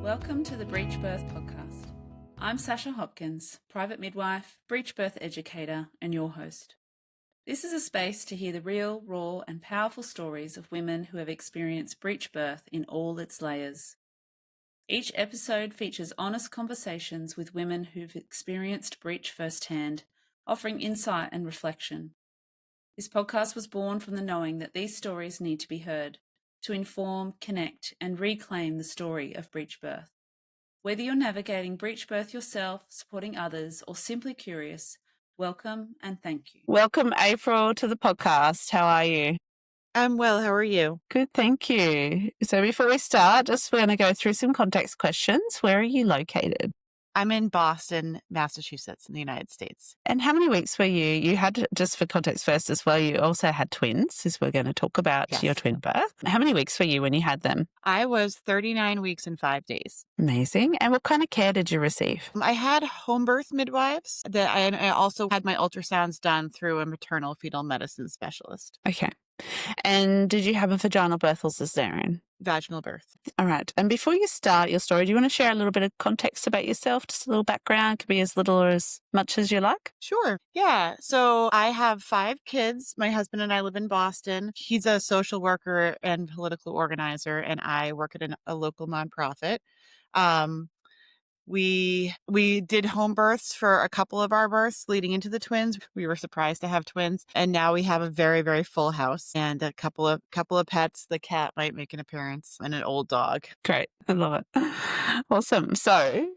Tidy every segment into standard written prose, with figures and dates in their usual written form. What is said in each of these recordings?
Welcome to the Breech Birth podcast. I'm Sasha Hopkins, private midwife, breech birth educator, and your host. This is a space to hear the real, raw, and powerful stories of women who have experienced breech birth in all its layers. Each episode features honest conversations with women who've experienced breech firsthand, offering insight and reflection. This podcast was born from the knowing that these stories need to be heard to inform, connect, and reclaim the story of breech birth. Whether you're navigating breech birth yourself, supporting others, or simply curious, welcome and thank you. Welcome, April, to the podcast. How are you? I'm well. How are you? Good, thank you. So before we start, we're going to go through some context questions. Where are you located? I'm in Boston, Massachusetts, in the United States. And how many weeks were you? You had, just for context first as well, you also had twins, as we're going to talk about your twin birth. How many weeks were you when you had them? I was 39 weeks and 5 days. Amazing. And what kind of care did you receive? I had homebirth midwives. I also had my ultrasounds done through a maternal fetal medicine specialist. Okay. And did you have a vaginal birth or cesarean? Vaginal birth. All right. And before you start your story, do you want to share a little bit of context about yourself? Just a little background. It could be as little or as much as you like. Sure. Yeah. So I have 5 kids. My husband and I live in Boston. He's a social worker and political organizer, and I work at a local nonprofit. We did home births for a couple of our births leading into the twins. We were surprised to have twins, and now we have a very, very full house and a couple of pets. The cat might make an appearance and an old dog. Great. I love it. Awesome. So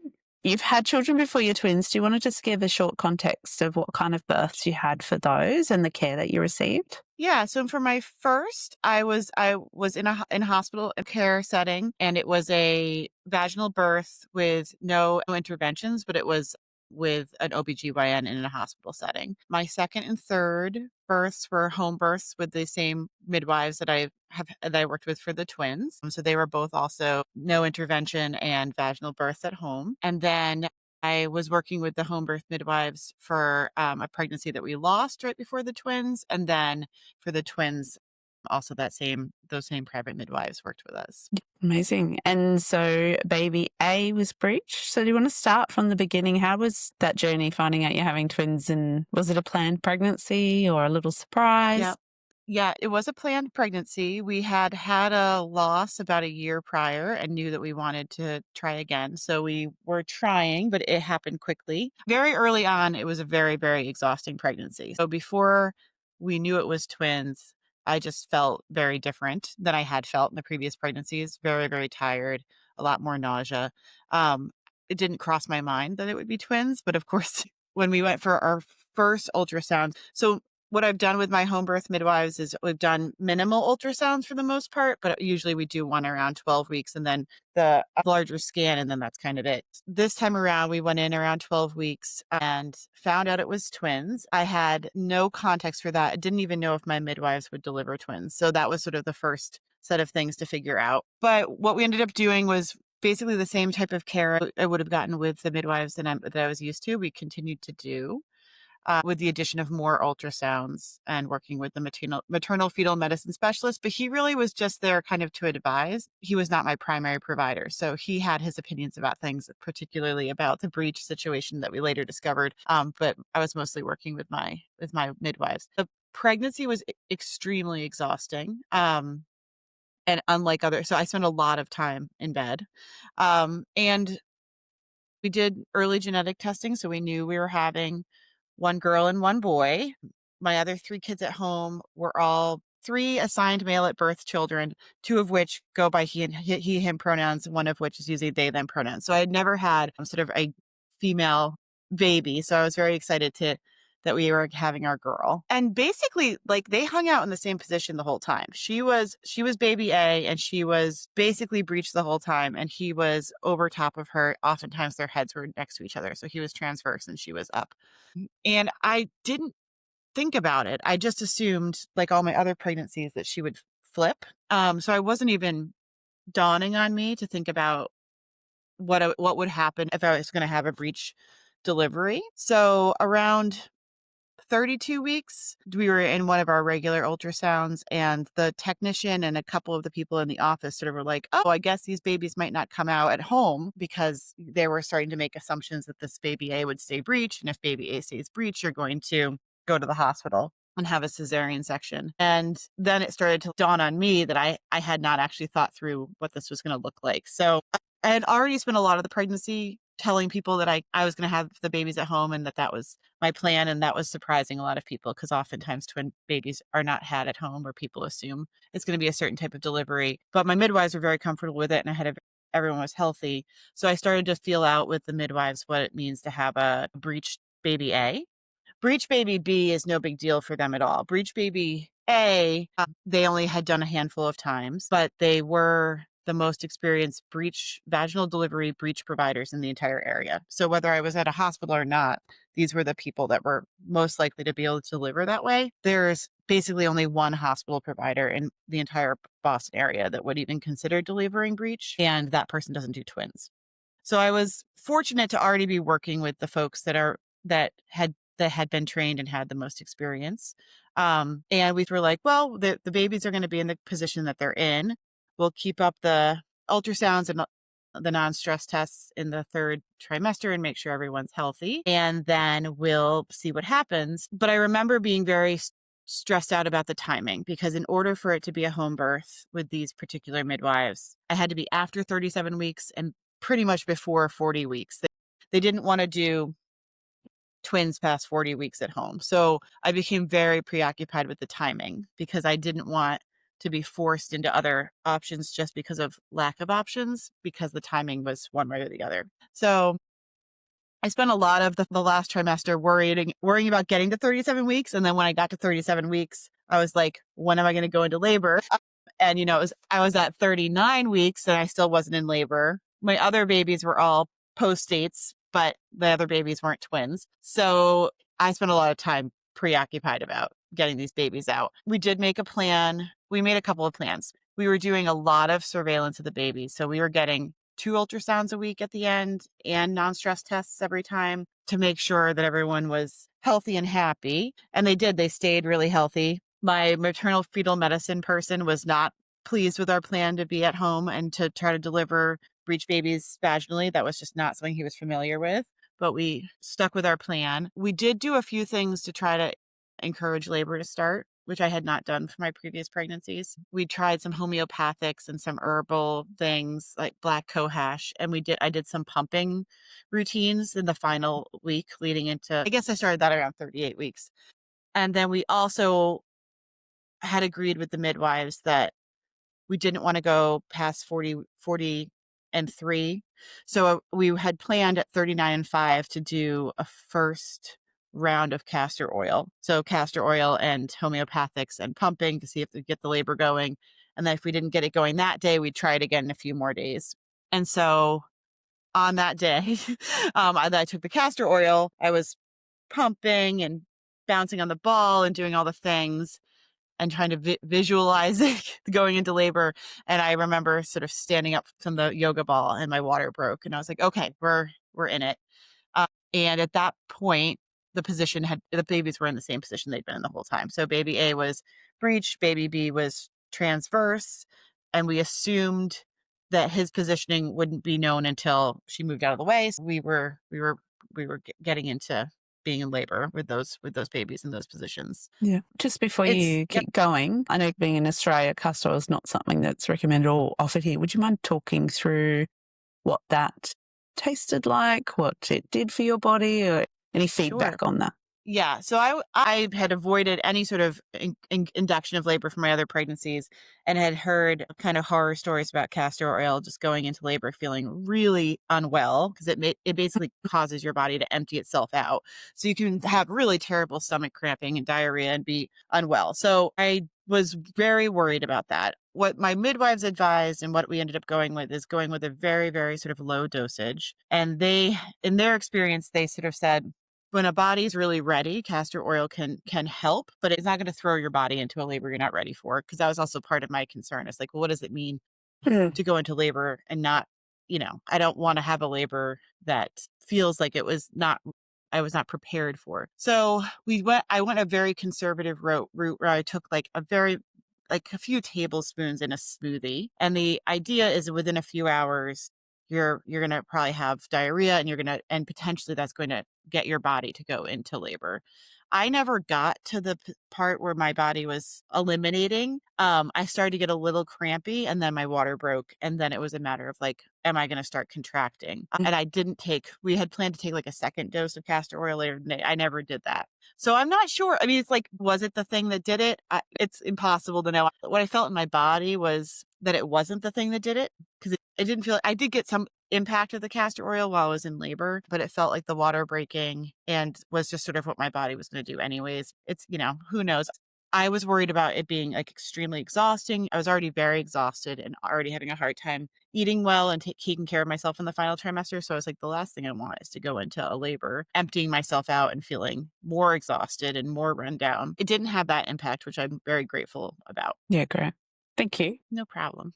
you've had children before your twins. Do you want to just give a short context of what kind of births you had for those and the care that you received? Yeah. So for my first, I was in a hospital care setting, and it was a vaginal birth with no interventions, but it was with an OBGYN in a hospital setting. My second and third births were home births with the same midwives that I worked with for the twins. So they were both also no intervention and vaginal births at home. And then I was working with the home birth midwives for a pregnancy that we lost right before the twins. And then for the twins, also those same private midwives worked with us. Amazing. And so baby A was Breech. So do you want to start from the beginning? How was that journey finding out you're having twins, and was it a planned pregnancy or a little surprise? Yeah, it was a planned pregnancy. We had a loss about a year prior and knew that we wanted to try again. So we were trying, but it happened quickly. Very early on, it was a very, very exhausting pregnancy. So before we knew it was twins, I just felt very different than I had felt in the previous pregnancies. Very, very tired, a lot more nausea. It didn't cross my mind that it would be twins, but of course, when we went for our first ultrasound, so what I've done with my home birth midwives is we've done minimal ultrasounds for the most part, but usually we do one around 12 weeks and then the larger scan, and then that's kind of it. This time around, we went in around 12 weeks and found out it was twins. I had no context for that. I didn't even know if my midwives would deliver twins. So that was sort of the first set of things to figure out. But what we ended up doing was basically the same type of care I would have gotten with the midwives that I was used to. We continued to do. With the addition of more ultrasounds and working with the maternal fetal medicine specialist. But he really was just there kind of to advise. He was not my primary provider. So he had his opinions about things, particularly about the breech situation that we later discovered. But I was mostly working with my midwives. The pregnancy was extremely exhausting. And unlike so I spent a lot of time in bed. And we did early genetic testing. So we knew we were having one girl and one boy. My other 3 kids at home were all 3 assigned male at birth children, 2 of which go by he, him pronouns, one of which is using they, them pronouns. So I had never had sort of a female baby. So I was very excited that we were having our girl. And basically, like, they hung out in the same position the whole time. She was baby A, and she was basically breech the whole time, and he was over top of her. Oftentimes their heads were next to each other. So he was transverse and she was up. And I didn't think about it. I just assumed, like all my other pregnancies, that she would flip. So I wasn't even dawning on me to think about what would happen if I was going to have a breech delivery. So around 32 weeks, we were in one of our regular ultrasounds, and the technician and a couple of the people in the office sort of were like, oh, I guess these babies might not come out at home, because they were starting to make assumptions that this baby A would stay breech. And if baby A stays breech, you're going to go to the hospital and have a cesarean section. And then it started to dawn on me that I had not actually thought through what this was going to look like. So I had already spent a lot of the pregnancy telling people that I was going to have the babies at home and that was my plan. And that was surprising a lot of people, because oftentimes twin babies are not had at home, or people assume it's going to be a certain type of delivery. But my midwives were very comfortable with it, and everyone was healthy. So I started to feel out with the midwives what it means to have a breech baby A. Breech baby B is no big deal for them at all. Breech baby A, they only had done a handful of times, but they were the most experienced vaginal delivery breech providers in the entire area. So whether I was at a hospital or not, these were the people that were most likely to be able to deliver that way. There's basically only one hospital provider in the entire Boston area that would even consider delivering breech, and that person doesn't do twins. So I was fortunate to already be working with the folks that had been trained and had the most experience. And we were like, well, the babies are going to be in the position that they're in. We'll keep up the ultrasounds and the non-stress tests in the third trimester and make sure everyone's healthy. And then we'll see what happens. But I remember being very stressed out about the timing, because in order for it to be a home birth with these particular midwives, I had to be after 37 weeks and pretty much before 40 weeks. They didn't want to do twins past 40 weeks at home. So I became very preoccupied with the timing, because I didn't want to be forced into other options just because of lack of options, because the timing was one way or the other. So I spent a lot of the last trimester worrying about getting to 37 weeks. And then when I got to 37 weeks, I was like, when am I going to go into labor? And, I was at 39 weeks and I still wasn't in labor. My other babies were all post-dates, but the other babies weren't twins. So I spent a lot of time preoccupied about getting these babies out. We did make a plan. We made a couple of plans. We were doing a lot of surveillance of the babies. So we were getting 2 ultrasounds a week at the end and non-stress tests every time to make sure that everyone was healthy and happy. And they did. They stayed really healthy. My maternal fetal medicine person was not pleased with our plan to be at home and to try to deliver breech babies vaginally. That was just not something he was familiar with, but we stuck with our plan. We did do a few things to try to encourage labor to start, which I had not done for my previous pregnancies. We tried some homeopathics and some herbal things like black cohash, and I did some pumping routines in the final week leading into, I guess I started that around 38 weeks. And then we also had agreed with the midwives that we didn't want to go past 40 and 3. So we had planned at 39 and 5 to do a first round of castor oil. So castor oil and homeopathics and pumping to see if we get the labor going. And then if we didn't get it going that day, we'd try it again in a few more days. And so on that day, I took the castor oil. I was pumping and bouncing on the ball and doing all the things and trying to visualize it going into labor. And I remember sort of standing up from the yoga ball and my water broke. And I was like, okay, we're in it. And at that point, the babies were in the same position they'd been in the whole time. So baby A was breech, baby B was transverse. And we assumed that his positioning wouldn't be known until she moved out of the way. So we were getting into being in labor with those babies in those positions. Yeah. Just before you keep going, I know being in Australia, castor oil is not something that's recommended or offered here. Would you mind talking through what that tasted like, what it did for your body, or any feedback on that? Yeah. So I had avoided any sort of induction of labor from my other pregnancies, and had heard kind of horror stories about castor oil just going into labor feeling really unwell, because it basically causes your body to empty itself out. So you can have really terrible stomach cramping and diarrhea and be unwell. So I was very worried about that. What my midwives advised and what we ended up going with is going with a very, very sort of low dosage. And in their experience, they sort of said, when a body's really ready, castor oil can help, but it's not going to throw your body into a labor you're not ready for. Because that was also part of my concern. It's like, well, what does it mean to go into labor and not, I don't want to have a labor that feels like it was not prepared for. So I went a very conservative route where I took like a few tablespoons in a smoothie. And the idea is within a few hours, you're going to probably have diarrhea and potentially that's going to get your body to go into labor. I never got to the part where my body was eliminating. I started to get a little crampy and then my water broke. And then it was a matter of like, am I going to start contracting? And we had planned to take like a second dose of castor oil later today. I never did that. So I'm not sure. I mean, it's like, was it the thing that did it? It's impossible to know. What I felt in my body was that it wasn't the thing that did it because it didn't feel, I did get some impact of the castor oil while I was in labor, but it felt like the water breaking and was just sort of what my body was going to do anyways. It's, who knows? I was worried about it being like extremely exhausting. I was already very exhausted and already having a hard time eating well and taking care of myself in the final trimester. So I was like, the last thing I want is to go into a labor, emptying myself out and feeling more exhausted and more run down. It didn't have that impact, which I'm very grateful about. Yeah, great. Thank you. No problem.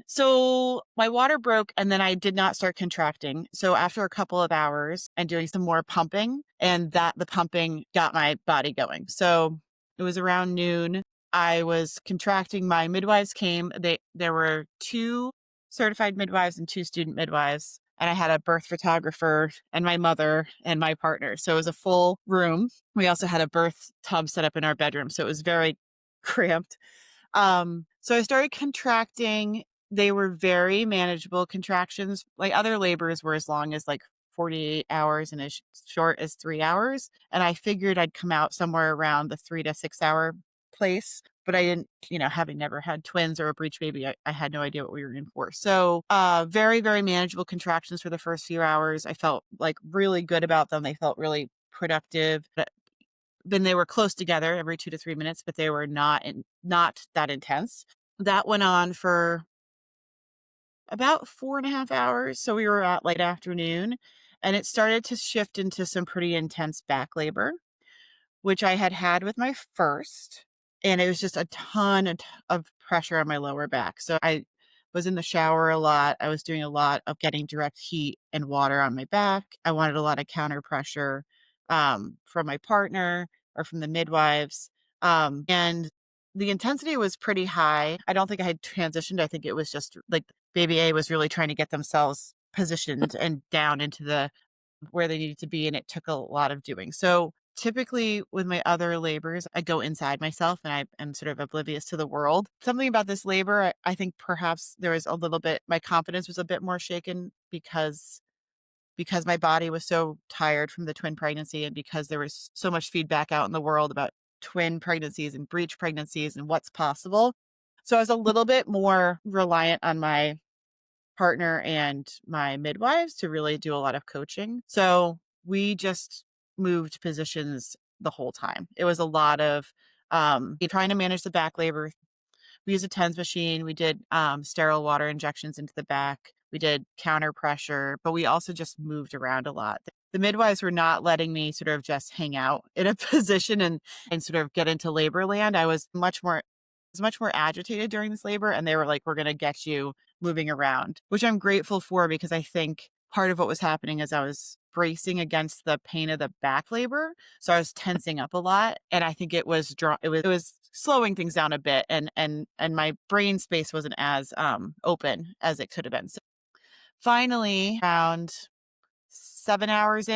So my water broke and then I did not start contracting. So after a couple of hours and doing some more pumping and the pumping got my body going. So it was around noon. I was contracting. My midwives came. There were 2 certified midwives and 2 student midwives. And I had a birth photographer and my mother and my partner. So it was a full room. We also had a birth tub set up in our bedroom. So it was very cramped. So I started contracting. They were very manageable contractions. Like other labors were as long as like 48 hours and as short as 3 hours. And I figured I'd come out somewhere around the 3 to 6 hour place, but I didn't, having never had twins or a breech baby, I had no idea what we were in for. So, very, very manageable contractions for the first few hours. I felt like really good about them. They felt really productive. Then they were close together every 2 to 3 minutes, but they were not that intense. That went on for about 4.5 hours. So we were at late afternoon and it started to shift into some pretty intense back labor, which I had with my first. And it was just a ton of pressure on my lower back. So I was in the shower a lot. I was doing a lot of getting direct heat and water on my back. I wanted a lot of counter pressure from my partner or from the midwives. And the intensity was pretty high. I don't think I had transitioned. I think it was just like baby A was really trying to get themselves positioned and down into where they needed to be. And it took a lot of doing. So typically with my other labors, I go inside myself and I am sort of oblivious to the world. Something about this labor, I think perhaps there was a little bit, my confidence was a bit more shaken because my body was so tired from the twin pregnancy and because there was so much feedback out in the world about twin pregnancies and breech pregnancies and what's possible. So I was a little bit more reliant on my partner and my midwives to really do a lot of coaching. So we just moved positions the whole time. It was a lot of trying to manage the back labor. We used a TENS machine. We did sterile water injections into the back. We did counter pressure, but we also just moved around a lot. The midwives were not letting me sort of just hang out in a position and sort of get into labor land. I was much more agitated during this labor, and they were like, we're going to get you moving around, which I'm grateful for because I think part of what was happening is I was bracing against the pain of the back labor. So I was tensing up a lot. And I think it was slowing things down a bit. And my brain space wasn't as open as it could have been. So finally, around 7.5 hours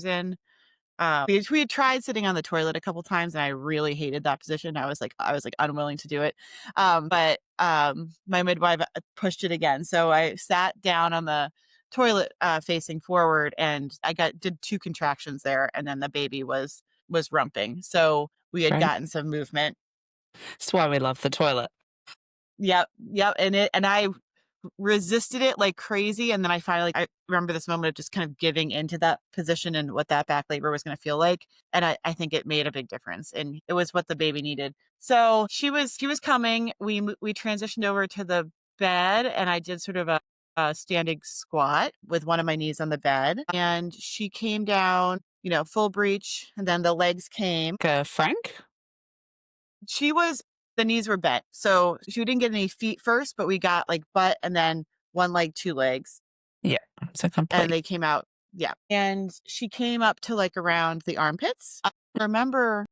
in, we had tried sitting on the toilet a couple times and I really hated that position. I was like unwilling to do it. But my midwife pushed it again. So I sat down on the toilet facing forward and did 2 contractions there. And then the baby was rumping. So we had gotten some movement. That's why we love the toilet. Yep. And I resisted it like crazy. And then I remember this moment of just kind of giving into that position and what that back labor was going to feel like. And I think it made a big difference and it was what the baby needed. So she was coming. We transitioned over to the bed and I did sort of a standing squat with one of my knees on the bed. And she came down, full breech. And then the legs came. Frank? The knees were bent. So she didn't get any feet first, but we got like butt and then one leg, 2 legs. Yeah. So complete. And they came out Yeah. And she came up to like around the armpits. I remember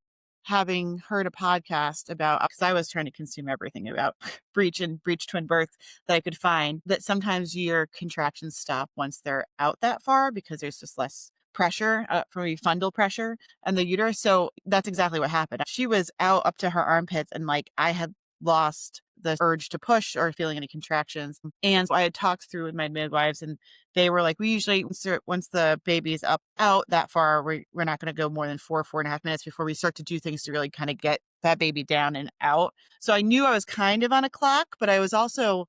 having heard a podcast about, because I was trying to consume everything about breech and breech twin birth that I could find, that sometimes your contractions stop once they're out that far because there's just less pressure from fundal pressure and the uterus. So that's exactly what happened. She was out up to her armpits, and like I had lost the urge to push or feeling any contractions. And I had talked through with my midwives, and they were like, we usually, once the baby's out that far, we're not going to go more than 4.5 minutes before we start to do things to really kind of get that baby down and out. So I knew I was kind of on a clock, but I was also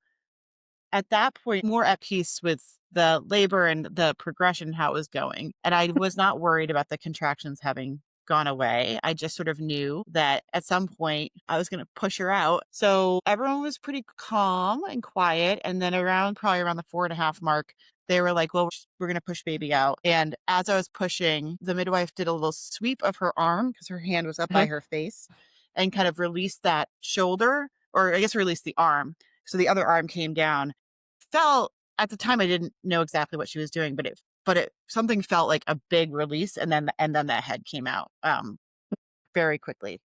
at that point more at peace with the labor and the progression, how it was going. And I was not worried about the contractions having gone away. I just sort of knew that at some point I was going to push her out. So everyone was pretty calm and quiet. And then probably around the 4.5 mark, they were like, well, we're going to push baby out. And as I was pushing, the midwife did a little sweep of her arm because her hand was up by her face and kind of released that shoulder, or I guess released the arm. So the other arm came down. Felt at the time I didn't know exactly what she was doing, but it something felt like a big release, and then that head came out very quickly.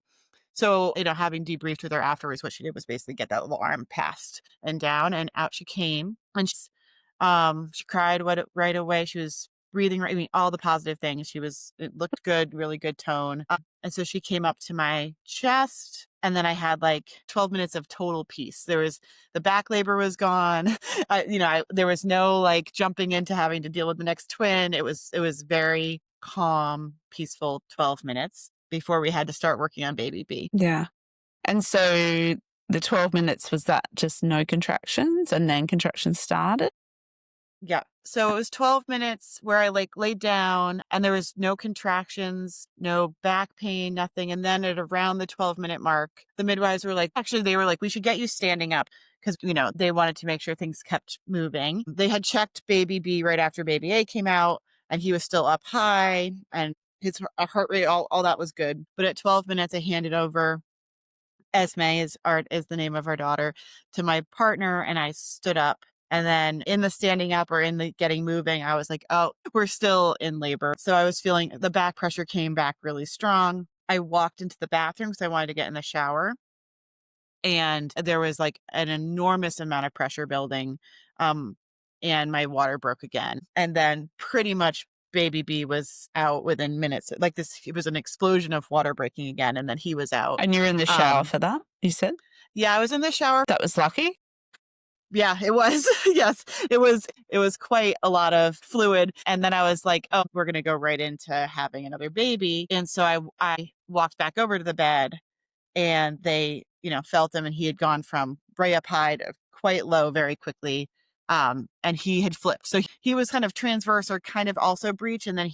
So, having debriefed with her afterwards, what she did was basically get that little arm passed and down, and out she came. And she cried right away. She was breathing right. I mean, all the positive things. It looked good, really good tone. And so she came up to my chest, and then I had like 12 minutes of total peace. The back labor was gone. There was no like jumping into having to deal with the next twin. It was very calm, peaceful 12 minutes before we had to start working on baby B. Yeah. And so the 12 minutes, was that just no contractions and then contractions started? Yeah. So it was 12 minutes where I like laid down and there was no contractions, no back pain, nothing. And then at around the 12-minute mark, the midwives were like, we should get you standing up because, they wanted to make sure things kept moving. They had checked baby B right after baby A came out, and he was still up high, and his heart rate, all that was good. But at 12 minutes, I handed over Esme is the name of our daughter to my partner, and I stood up. And then in the standing up or in the getting moving, I was like, oh, we're still in labor. So I was feeling the back pressure came back really strong. I walked into the bathroom because I wanted to get in the shower. And there was like an enormous amount of pressure building. And my water broke again. And then pretty much baby B was out within minutes. Like it was an explosion of water breaking again. And then he was out. And you're in the shower for that, you said? Yeah, I was in the shower. That was lucky. Yeah, it was. Yes, it was quite a lot of fluid. And then I was like, oh, we're going to go right into having another baby. And so I walked back over to the bed, and they, felt him, and he had gone from way up high to quite low very quickly. And he had flipped. So he was kind of transverse or kind of also breech. And then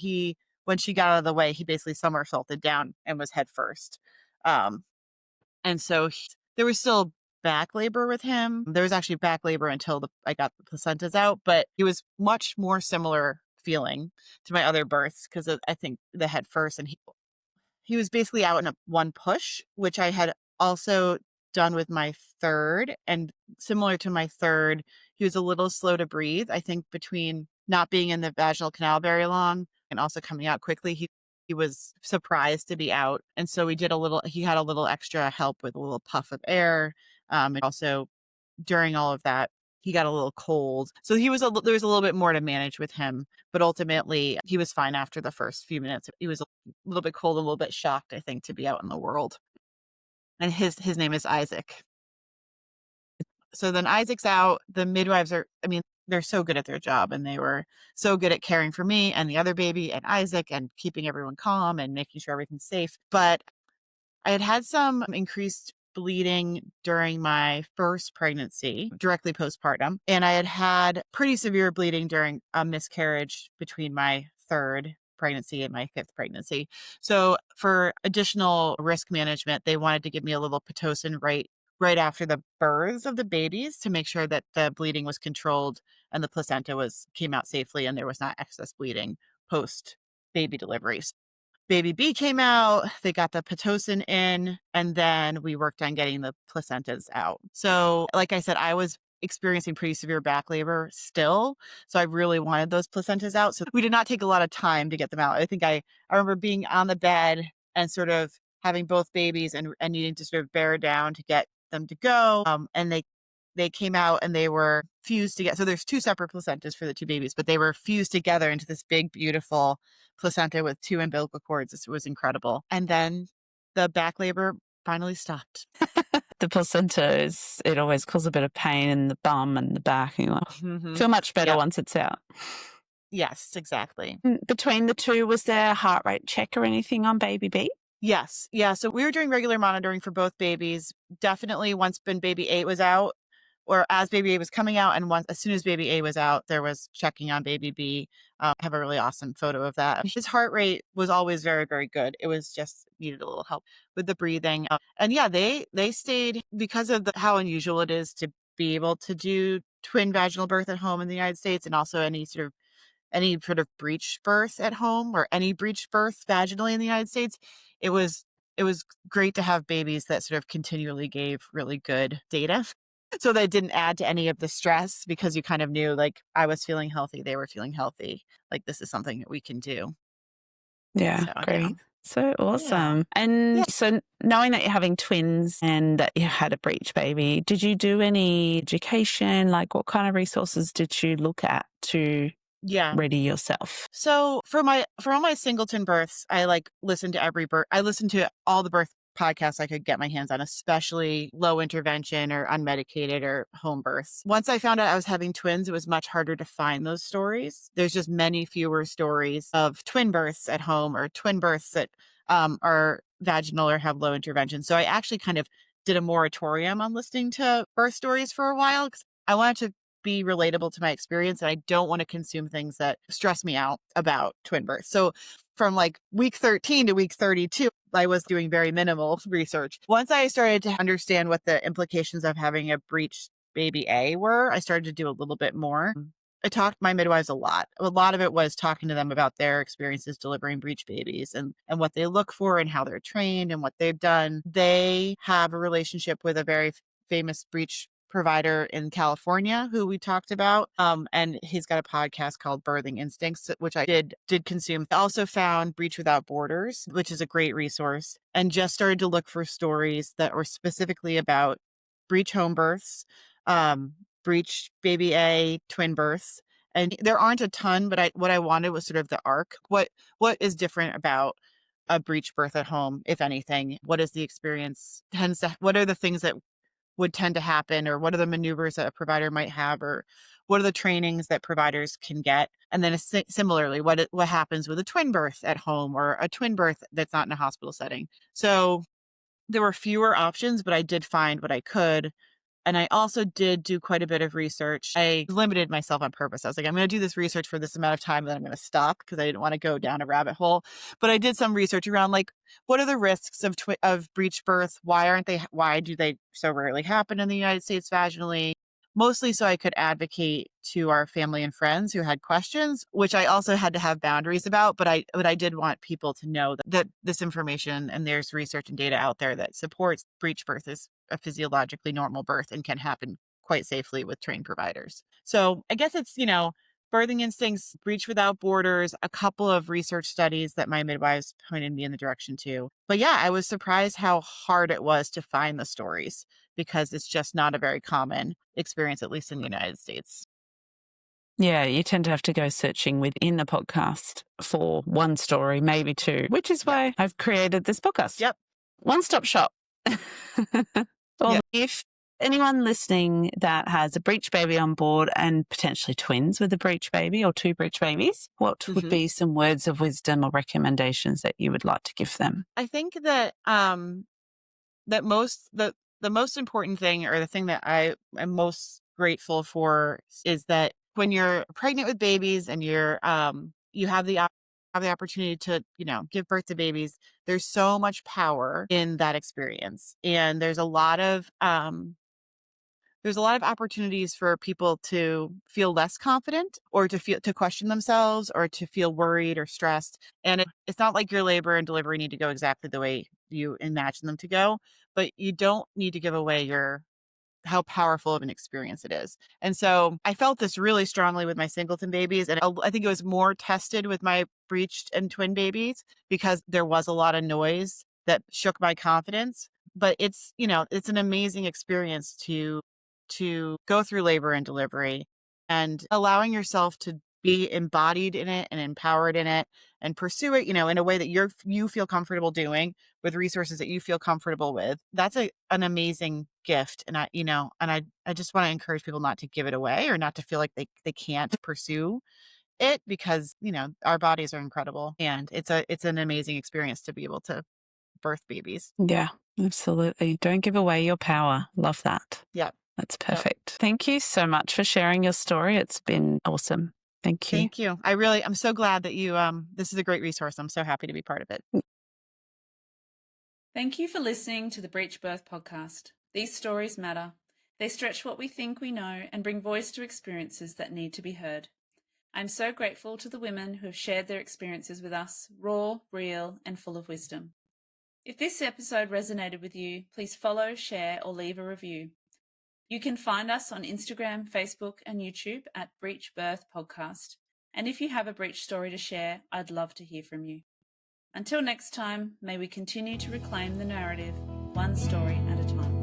when she got out of the way, he basically somersaulted down and was head first. And so there was still back labor with him. There was actually back labor until I got the placentas out, but it was much more similar feeling to my other births because I think the head first, and he was basically out in one push, which I had also done with my third. And similar to my third, he was a little slow to breathe. I think between not being in the vaginal canal very long and also coming out quickly, he was surprised to be out. And so he had a little extra help with a little puff of air. And also during all of that, he got a little cold. So there was a little bit more to manage with him, but ultimately he was fine after the first few minutes. He was a little bit cold, a little bit shocked, I think, to be out in the world. And his name is Isaac. So then Isaac's out. The midwives they're so good at their job, and they were so good at caring for me and the other baby and Isaac and keeping everyone calm and making sure everything's safe. But I had some increased bleeding during my first pregnancy, directly postpartum. And I had pretty severe bleeding during a miscarriage between my third pregnancy and my fifth pregnancy. So for additional risk management, they wanted to give me a little Pitocin right after the births of the babies to make sure that the bleeding was controlled and the placenta came out safely and there was not excess bleeding post baby deliveries. Baby B came out, they got the Pitocin in, and then we worked on getting the placentas out. So like I said, I was experiencing pretty severe back labor still. So I really wanted those placentas out. So we did not take a lot of time to get them out. I think I remember being on the bed and sort of having both babies and needing to sort of bear down to get them to go. And they came out and they were fused together. So there's 2 separate placentas for the 2 babies, but they were fused together into this big, beautiful placenta with 2 umbilical cords. It was incredible. And then the back labor finally stopped. The placenta it always causes a bit of pain in the bum and the back. And you feel much better once it's out. Yes, exactly. Between the 2, was there a heart rate check or anything on baby B? Yes. Yeah. So we were doing regular monitoring for both babies. Definitely once baby A was out, or as baby A was coming out, and as soon as baby A was out, there was checking on baby B. I have a really awesome photo of that. His heart rate was always very, very good. It was just needed a little help with the breathing. And yeah, they stayed because of how unusual it is to be able to do twin vaginal birth at home in the United States, and also any sort of breech birth at home or any breech birth vaginally in the United States. It was great to have babies that sort of continually gave really good data. So that it didn't add to any of the stress, because you kind of knew, like, I was feeling healthy, they were feeling healthy. Like, this is something that we can do. Yeah, So, great. yeah. So awesome. Yeah. And so knowing that you're having twins and that you had a breech baby, did you do any education? Like, what kind of resources did you look at to ready yourself? So for all my singleton births, I listened to every birth. I listened to all the birth podcasts I could get my hands on, especially low intervention or unmedicated or home births. Once I found out I was having twins, it was much harder to find those stories. There's just many fewer stories of twin births at home or twin births that are vaginal or have low intervention. So I actually kind of did a moratorium on listening to birth stories for a while, because I wanted to be relatable to my experience, and I don't want to consume things that stress me out about twin birth. So from week 13 to week 32, I was doing very minimal research. Once I started to understand what the implications of having a breech baby A were, I started to do a little bit more. I talked to my midwives a lot. A lot of it was talking to them about their experiences delivering breech babies and what they look for and how they're trained and what they've done. They have a relationship with a very famous breech provider in California who we talked about. And he's got a podcast called Birthing Instincts, which I did consume. I also found Breech Without Borders, which is a great resource, and just started to look for stories that were specifically about breech home births, breech baby A twin births. And there aren't a ton, but what I wanted was sort of the arc. What is different about a breech birth at home, if anything? What is the experience what are the things that would tend to happen, or what are the maneuvers that a provider might have, or what are the trainings that providers can get? And then similarly, what happens with a twin birth at home or a twin birth that's not in a hospital setting? So there were fewer options, but I did find what I could. And I also did do quite a bit of research. I limited myself on purpose. I was like, I'm going to do this research for this amount of time, then I'm going to stop, because I didn't want to go down a rabbit hole. But I did some research around what are the risks of breech birth? Why do they so rarely happen in the United States vaginally? Mostly so I could advocate to our family and friends who had questions, which I also had to have boundaries about. But I did want people to know that this information, and there's research and data out there that supports breech birth is a physiologically normal birth and can happen quite safely with trained providers. So I guess it's, Birthing Instincts, Breech Without Borders, a couple of research studies that my midwives pointed me in the direction to. But yeah, I was surprised how hard it was to find the stories, because it's just not a very common experience, at least in the United States. Yeah, you tend to have to go searching within the podcast for one story, maybe 2, which is why I've created this podcast. Yep. One-stop shop. If anyone listening that has a breech baby on board and potentially twins with a breech baby or 2 breech babies, what would be some words of wisdom or recommendations that you would like to give them? I think that the most important thing, or the thing that I am most grateful for, is that when you're pregnant with babies and you have the opportunity to, give birth to babies, there's so much power in that experience. And there's a lot of opportunities for people to feel less confident, or to question themselves, or to feel worried or stressed. And it's not like your labor and delivery need to go exactly the way you imagine them to go, but you don't need to give away your how powerful of an experience it is. And so I felt this really strongly with my singleton babies. And I think it was more tested with my breeched and twin babies because there was a lot of noise that shook my confidence. But it's, it's an amazing experience to go through labor and delivery and allowing yourself to be embodied in it and empowered in it and pursue it, in a way that you feel comfortable doing with resources that you feel comfortable with. That's an amazing gift. And I just want to encourage people not to give it away or not to feel like they can't pursue it because, our bodies are incredible and it's an amazing experience to be able to birth babies. Yeah, absolutely. Don't give away your power. Love that. Yeah. That's perfect. Yep. Thank you so much for sharing your story. It's been awesome. Thank you. Thank you. I'm so glad that you, this is a great resource. I'm so happy to be part of it. Thank you for listening to the Breech Birth podcast. These stories matter. They stretch what we think we know and bring voice to experiences that need to be heard. I'm so grateful to the women who have shared their experiences with us, raw, real, and full of wisdom. If this episode resonated with you, please follow, share, or leave a review. You can find us on Instagram, Facebook, and YouTube at Breech Birth Podcast. And if you have a breech story to share, I'd love to hear from you. Until next time, may we continue to reclaim the narrative, one story at a time.